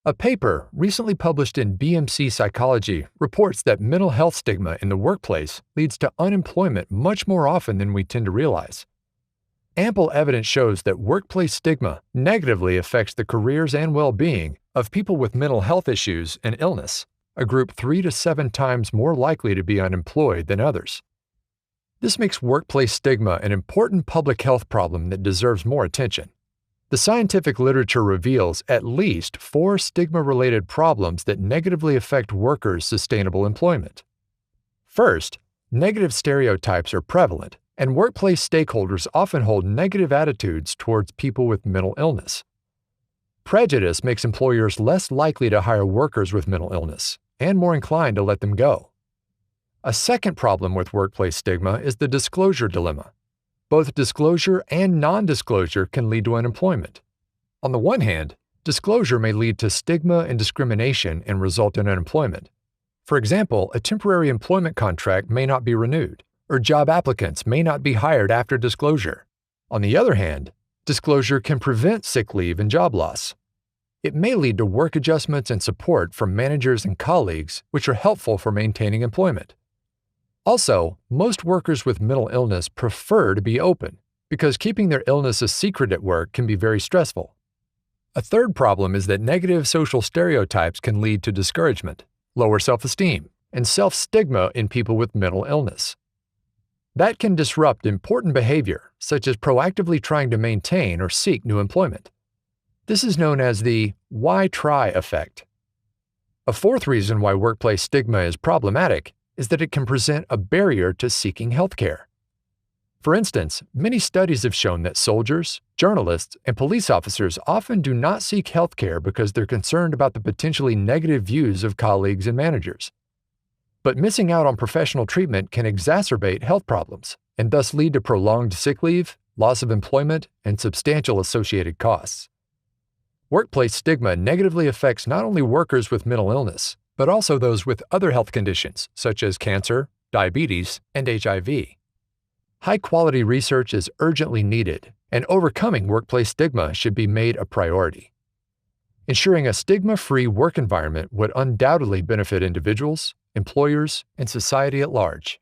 A paper recently published in BMC Psychology reports that mental health stigma in the workplace leads to unemployment much more often than we tend to realize. Ample evidence shows that workplace stigma negatively affects the careers and well-being of people with mental health issues and illness, a group 3 to 7 times more likely to be unemployed than others. This makes workplace stigma an important public health problem that deserves more attention. The scientific literature reveals at least 4 stigma-related problems that negatively affect workers' sustainable employment. First, negative stereotypes are prevalent, and workplace stakeholders often hold negative attitudes towards people with mental illness. Prejudice makes employers less likely to hire workers with mental illness and more inclined to let them go. A second problem with workplace stigma is the disclosure dilemma. Both disclosure and non-disclosure can lead to unemployment. On the one hand, disclosure may lead to stigma and discrimination and result in unemployment. For example, a temporary employment contract may not be renewed, or job applicants may not be hired after disclosure. On the other hand, disclosure can prevent sick leave and job loss. It may lead to work adjustments and support from managers and colleagues, which are helpful for maintaining employment. Also, most workers with mental illness prefer to be open because keeping their illness a secret at work can be very stressful. A third problem is that negative social stereotypes can lead to discouragement, lower self-esteem, and self-stigma in people with mental illness. That can disrupt important behavior, such as proactively trying to maintain or seek new employment. This is known as the "why try" effect. A fourth reason why workplace stigma is problematic is that it can present a barrier to seeking healthcare. For instance, many studies have shown that soldiers, journalists, and police officers often do not seek healthcare because they're concerned about the potentially negative views of colleagues and managers. But missing out on professional treatment can exacerbate health problems and thus lead to prolonged sick leave, loss of employment, and substantial associated costs. Workplace stigma negatively affects not only workers with mental illness, but also those with other health conditions such as cancer, diabetes, and HIV. High-quality research is urgently needed, and overcoming workplace stigma should be made a priority. Ensuring a stigma-free work environment would undoubtedly benefit individuals, employers, and society at large.